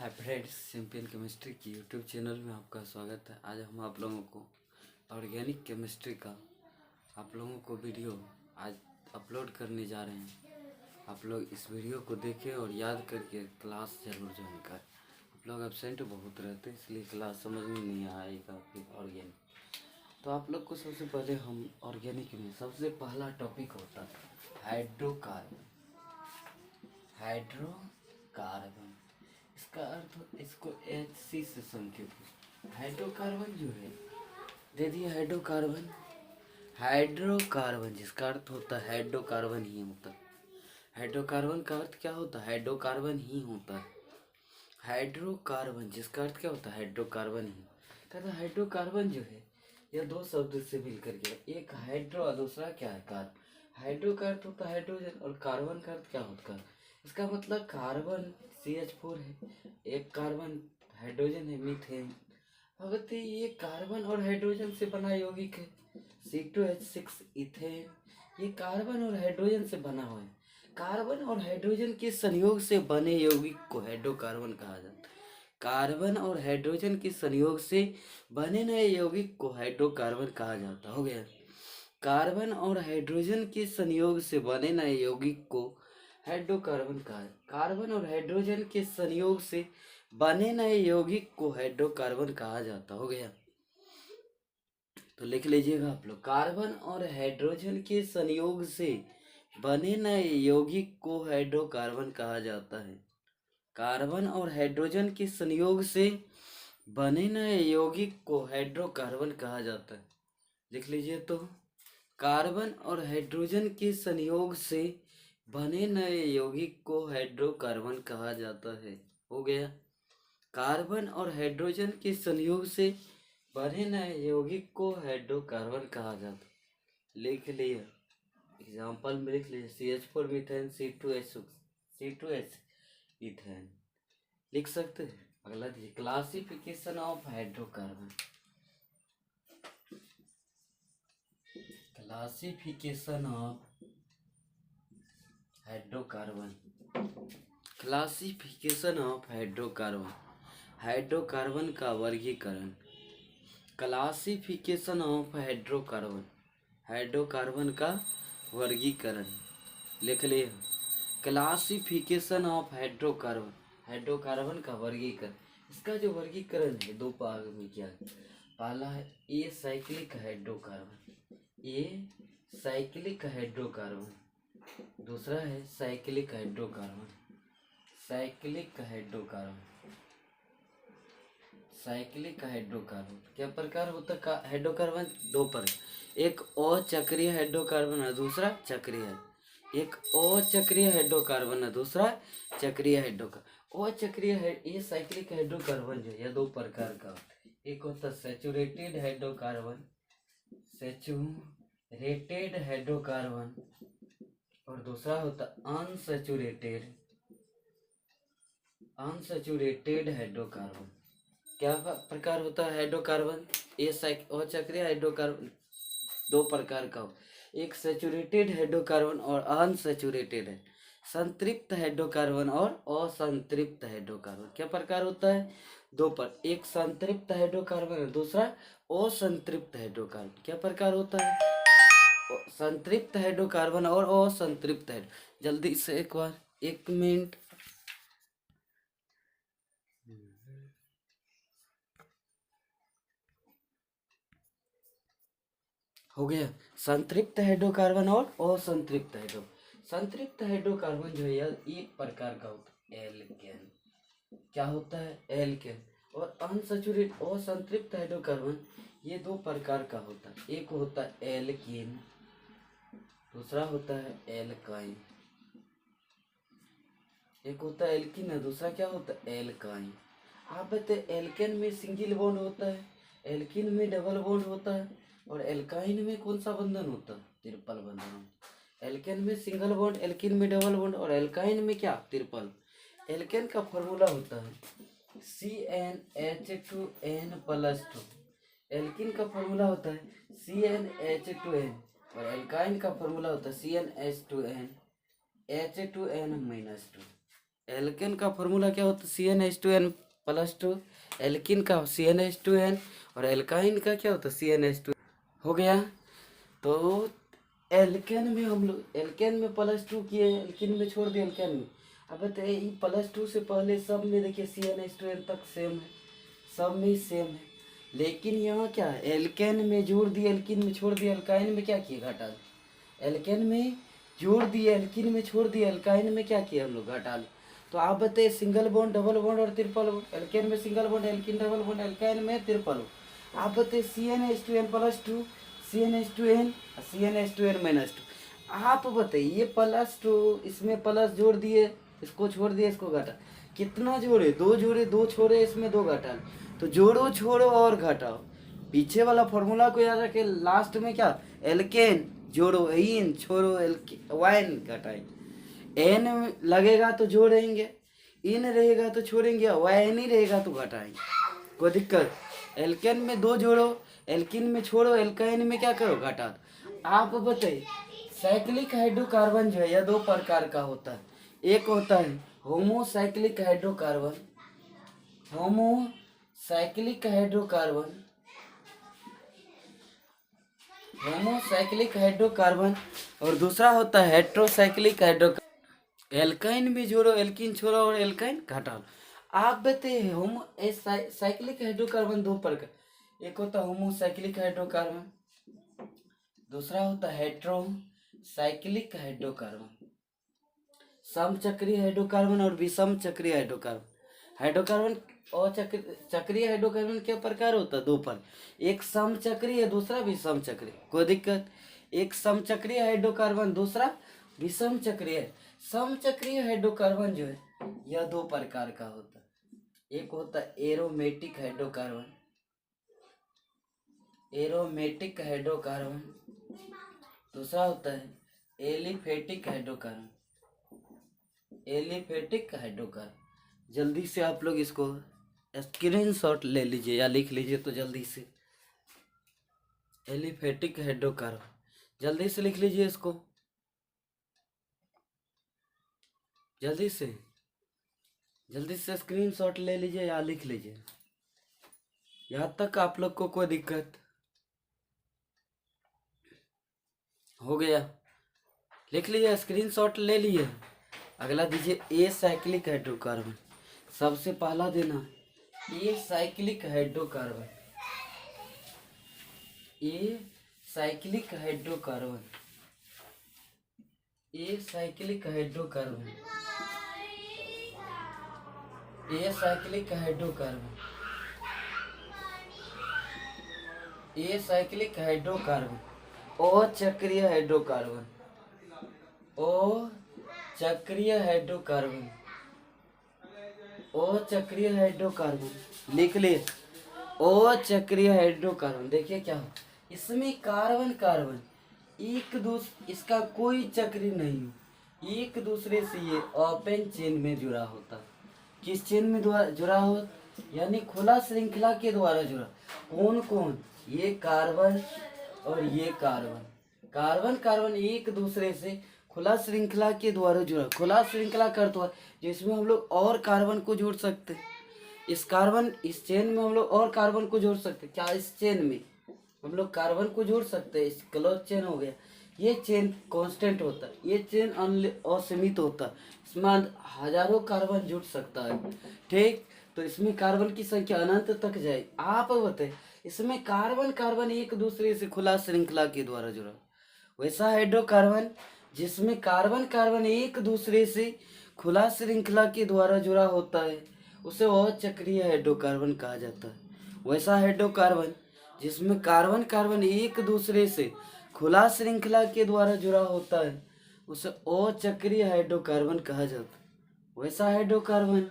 Hi friends, champion chemistry की YouTube channel में आपका स्वागत है। आज हम आप लोगों को ऑर्गेनिक केमिस्ट्री का आप लोगों को वीडियो आज अपलोड करने जा रहे हैं। आप लोग इस वीडियो को देखें और याद करके क्लास जरूर ज्वाइन करें। आप लोग एब्सेंट बहुत रहते हैं, इसलिए क्लास समझ में नहीं आएगा फिर ऑर्गेनिक। तो आप लोग को सबसे पहले हम ऑर्गेनिक में सबसे पहला टॉपिक होता है हाइड्रोकार्बन। हाइड्रोकार्बन इसका अर्थ, इसको HC से संकेत। हाइड्रोकार्बन जो है, दे दिए हाइड्रोकार्बन। हाइड्रोकार्बन जिसका अर्थ होता है हाइड्रोकार्बन ही होता है। हाइड्रोकार्बन का अर्थ क्या होता है? हाइड्रोकार्बन ही होता है। हाइड्रोकार्बन जिसका अर्थ क्या होता है? हाइड्रोकार्बन ही। कहता हाइड्रोकार्बन जो है यह दो शब्द से मिलकर के, एक हाइड्रो और दूसरा क्या है? कार्बन। हाइड्रो का अर्थ होता है हाइड्रोजन और कार्बन का अर्थ क्या होता है? इसका मतलब कार्बन CH4 है, एक कार्बन हाइड्रोजन है मीथेन। भगवती ये कार्बन और हाइड्रोजन से बना यौगिक है C2H6 इथेन। ये कार्बन और हाइड्रोजन से बना हुआ है। कार्बन और हाइड्रोजन के संयोग से बने यौगिक को हाइड्रोकार्बन कहा जाता है। कार्बन और हाइड्रोजन के संयोग से बने नए यौगिक को हाइड्रोकार्बन कहा जाता। हो गया। कार्बन और हाइड्रोजन के संयोग से बने नए यौगिक को हाइड्रोकार्बन कहा है। कार्बन और हाइड्रोजन के संयोग से बने नए यौगिक को हाइड्रोकार्बन कहा जाता। हो गया। तो लिख लीजिएगा आप लोग, कार्बन और हाइड्रोजन के संयोग से बने नए यौगिक को हाइड्रोकार्बन कहा जाता है। कार्बन और हाइड्रोजन के संयोग से बने नए यौगिक को हाइड्रोकार्बन कहा जाता है। लिख लीजिए तो, कार्बन और हाइड्रोजन के संयोग से बने नए यौगिक को हाइड्रोकार्बन कहा जाता है। हो गया। कार्बन और हाइड्रोजन के संयोग से बने नए यौगिक को हाइड्रोकार्बन कहा जाता है। लिख लिया, एग्जाम्पल में लिख लीजिए CH4 मीथेन, C2H इथेन लिख सकते हैं। अगला दीजिए, classification of hydrocarbon. Classification of hydrocarbon. Classification of hydrocarbon. Hydrocarbon का वर्गीकरण। Classification of hydrocarbon. हाइड्रोकार्बन का वर्गीकरण लिख लिए। Classification of hydrocarbon. हाइड्रोकार्बन का वर्गीकरण। इसका जो वर्गीकरण है दो भाग में किया है। पहला है a cyclic hydrocarbon, acyclic hydrocarbon. दूसरा है cyclic hydrocarbon. Cyclic hydrocarbon. Cyclic hydrocarbon क्या प्रकार होता है? हाइड्रोकार्बन दो प्रकार, एक अचक्रीय हाइड्रोकार्बन है, दूसरा चक्रीय है। एक अचक्रीय हाइड्रोकार्बन है, दूसरा चक्रीय हाइड्रोकार्बन। अचक्रीय है ये साइक्लिक हाइड्रोकार्बन जो है दो प्रकार का होता है। एक होता है सैचुरेटेड हाइड्रोकार्बन, सैचुरेटेड हाइड्रोकार्बन, और दूसरा होता अनसैचुरेटेड, अनसैचुरेटेड हाइड्रोकार्बन। क्या प्रकार होता है हाइड्रोकार्बन? ये अचक्रीय हाइड्रोकार्बन दो प्रकार का हो, एक सैचुरेटेड हाइड्रोकार्बन और अनसैचुरेटेड है। संतृप्त हाइड्रोकार्बन और असंतृप्त हाइड्रोकार्बन क्या प्रकार होता है? दो पर, एक संतृप्त हाइड्रोकार्बन है, दूसरा असंतृप्त हाइड्रोकार्बन। क्या प्रकार होता है? संतृप्त हाइड्रोकार्बन और असंतृप्त हाइड्रो। जल्दी से एक बार, एक मिनट। हो गया। संतृप्त हाइड्रोकार्बन और असंतृप्त हाइड्रो। संतृप्त हाइड्रोकार्बन जो है यह एक प्रकार का होता है, एल्केन। क्या होता है? एल्केन। और अनसैचुरेटेड असंतृप्त हाइड्रोकार्बन ये दो प्रकार का होता है, एक होता है एल्कीन, दूसरा होता है एल्काइन। एक होता है एल्कीन है, दूसरा क्या होता है? एल्काइन। आप बताए, एल्केन में सिंगल बॉन्ड होता है, एल्कीन में डबल बॉन्ड होता है, और एल्काइन में कौन सा बंधन होता है? ट्रिपल बंधन। एल्केन में सिंगल बॉन्ड, एल्कीन में डबल बॉन्ड, और एल्काइन में क्या? ट्रिपल। एल्केन का फॉर्मूला होता है CnH2n+2। एल्कीन का फॉर्मूला होता है CnH2n, और एल्काइन का फॉर्मूला होता है CnH2n H2n-2। एल्केन का फॉर्मूला क्या होता है? CnH2n+2। एल्किन का CnH2n और एल्काइन का क्या होता है? CnH2। हो गया। तो एल्केन में हम लोग एल्केन में +2 किए, एल्किन में छोड़ दिए एल्केन में। अब बताइए ये +2 से पहले सब में देखिए CnH2n तक सेम है, सब में सेम है। लेकिन यहाँ क्या है, एल्केन में जोड़ दिए, एल्किन में छोड़ दिए, एल्काइन में क्या किए? घटा दिए। एल्केन में जोड़ दिए, एल्किन में छोड़ दिए, एल्काइन में क्या किया हम लोग? घटा लिए। तो आप बताइए सिंगल बॉन्ड, डबल बॉन्ड और ट्रिपल बॉन्ड। एल्केन में single bond, alkene double bond, alkyne में ट्रिपल बॉन्ड। आप बताइए CnH2n+2, CnH2n, CnH2n-2। आप बताइए ये +2, इसमें प्लस जोड़ दिए, इसको छोड़ दिए, इसको घटा। कितना जोड़े? 2 जोड़े, 2 छोड़े, इसमें 2 घटा। तो जोड़ो, छोड़ो और घटाओ। पीछे वाला फॉर्मूला को याद रखें। लास्ट में क्या? एल्केन जोड़ो, इन छोड़ो, वाइन घटाएंगे। एन लगेगा तो जोड़ेंगे, इन रहेगा तो छोड़ेंगे, वाइन ही रहेगा तो घटाएंगे। कोई दिक्कत? एल्केन में 2 जोड़ो, एल्किन में छोड़ो, एल्काइन में क्या करो? घटा दो। आप बताइए साइक्लिक हाइड्रोकार्बन जो है यह 2 प्रकार का होता है। एक होता है homocyclic hydrocarbon, homocyclic hydrocarbon, homocyclic hydrocarbon, और दूसरा होता है हेट्रोसाइक्लिक हाइड्रोकार्बन। एल्काइन भी जोड़ो, एल्किन छोड़ो और एल्काइन घटा लो। आप बताइए होमो साइक्लिक हाइड्रोकार्बन 2 प्रकार, एक होता है होमोसाइक्लिक हाइड्रोकार्बन, दूसरा होता है हेट्रोसाइक्लिक हाइड्रोकार्बन। समचक्रीय हाइड्रोकार्बन और विषम चक्रीय हाइड्रोकार्बन। हाइड्रोकार्बन और चक्रीय हाइड्रोकार्बन के प्रकार होता है 2 पर, एक समचक्रीय दूसरा विषम चक्रीय। कोई दिक्कत? एक समचक्रीय हाइड्रोकार्बन, दूसरा विषम चक्रीय। समचक्रीय हाइड्रोकार्बन जो है यह 2 प्रकार का होता है। एक होता है एरोमेटिक हाइड्रोकार्बन, एरोमेटिक हाइड्रोकार्बन, दूसरा होता है एलिफेटिक हाइड्रोकार्बन, एलिफेटिक हाइड्रोकार्बन। जल्दी से आप लोग इसको स्क्रीनशॉट ले लीजिए या लिख लीजिए तो जल्दी से। एलिफेटिक हाइड्रोकार्बन जल्दी से लिख लीजिए इसको, जल्दी से स्क्रीनशॉट ले लीजिए या लिख लीजिए। यहाँ तक आप लोग को कोई दिक्कत? हो गया? लिख लीजिए, स्क्रीनशॉट ले लिए। अगला दीजिए ए साइक्लिक हाइड्रोकार्बन। सबसे पहला देना acyclic hydrocarbon, acyclic hydrocarbon, acyclic hydrocarbon, acyclic hydrocarbon, acyclic hydrocarbon, ओ चक्रीय हाइड्रोकार्बन, ओ चक्रीय हाइड्रोकार्बन, ओ चक्रीय हाइड्रोकार्बन लिख लिए। ओ चक्रीय हाइड्रोकार्बन देखिए क्या हो, इसमें कार्बन कार्बन एक दूसरे, इसका कोई चक्र नहीं हो, एक दूसरे से ये ओपन चेन में जुड़ा होता है। किस चेन में जुड़ा हो? यानी खुला श्रृंखला के द्वारा जुड़ा। कौन कौन? ये कार्बन और ये कार्बन, कार्बन कार्बन एक दूसरे से खुला श्रृंखला के द्वारा जुड़ा। खुला श्रृंखला कर तो जिसमें हम लोग और कार्बन को जोड़ सकते हैं। इस चेन में हम लोग और कार्बन को जोड़ सकते हैं। क्या इस चेन में हम लोग कार्बन को जोड़ सकते हैं? इस क्लोज चेन हो गया। ये चेन कांस्टेंट होता है, ये चेन असीमित होता है, इसमें हजारों कार्बन जुड़ सकता है। ठीक, तो इसमें कार्बन की संख्या अनंत तक जाए। आप बताए इसमें कार्बन कार्बन एक दूसरे से खुला श्रृंखला के द्वारा जुड़ा। वैसा हाइड्रोकार्बन जिसमें कार्बन कार्बन एक दूसरे से खुला श्रृंखला के द्वारा जुड़ा होता है उसे अचक्रीय हाइड्रोकार्बन कहा जाता है। वैसा हाइड्रोकार्बन जिसमें कार्बन कार्बन एक दूसरे से खुला श्रृंखला के द्वारा जुड़ा होता है उसे अचक्रीय हाइड्रोकार्बन कहा जाता है। वैसा हाइड्रोकार्बन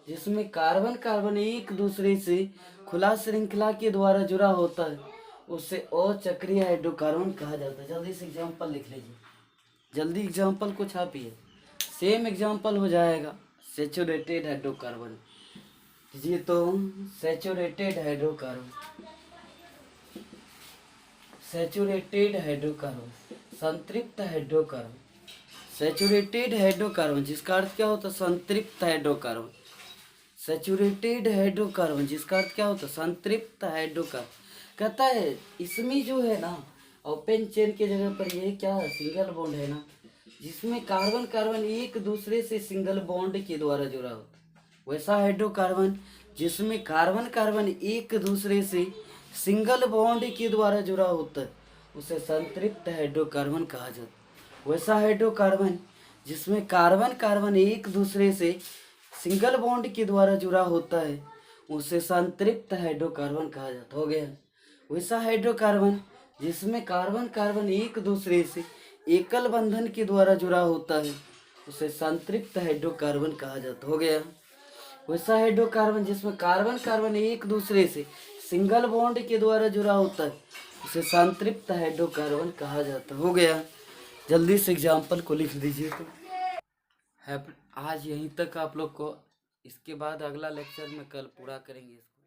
जिसमें कार्बन कार्बन एक दूसरे से खुला श्रृंखला के द्वारा जुड़ा होता है उसे अचक्रीय हाइड्रोकार्बन कहा जाता है। जल्दी से एग्जाम्पल लिख लीजिए, जल्दी एग्जाम्पल को छापिए, सेम एग्जाम्पल हो जाएगा। सेचुरेटेड हाइड्रोकार्बन लीजिए तो सेचुरेटेड हाइड्रोकार्बन, सेचुरेटेड हाइड्रोकार्बन, संतृप्त हाइड्रोकार्बन, सैचुरेटेड हाइड्रोकार्बन जिसका अर्थ क्या होता है संतृप्त हाइड्रोकार्बन। सैचुरेटेड हाइड्रोकार्बन जिसका अर्थ क्या होता है संतृप्त हाइड्रोकार्बन। कहता है इसमें जो है ना ओपन चेन के जगह पर ये क्या है सिंगल बॉन्ड है ना, जिसमें कार्बन कार्बन एक दूसरे से सिंगल बॉन्ड के द्वारा जुड़ा होता है। वैसा हाइड्रोकार्बन जिसमें कार्बन कार्बन एक दूसरे से सिंगल बॉन्ड के द्वारा जुड़ा होता है उसे संतृप्त हाइड्रोकार्बन कहा जाता है। वैसा हाइड्रोकार्बन जिसमें कार्बन कार्बन एक दूसरे से सिंगल बॉन्ड के द्वारा जुड़ा होता है उसे संतृप्त हाइड्रोकार्बन कहा जाता हो गया। वैसा हाइड्रोकार्बन जिसमें कार्बन कार्बन एक दूसरे से एकल बंधन के द्वारा जुड़ा होता है उसे संतृप्त हाइड्रोकार्बन कहा जाता हो गया। वैसा हाइड्रोकार्बन जिसमें कार्बन कार्बन एक दूसरे से सिंगल बॉन्ड के द्वारा जुड़ा होता है उसे संतृप्त हाइड्रोकार्बन कहा जाता हो गया। जल्दी से एग्जाम्पल को लिख दीजिए। तो आज यहीं तक आप लोग को, इसके बाद अगला लेक्चर में कल पूरा करेंगे इसको।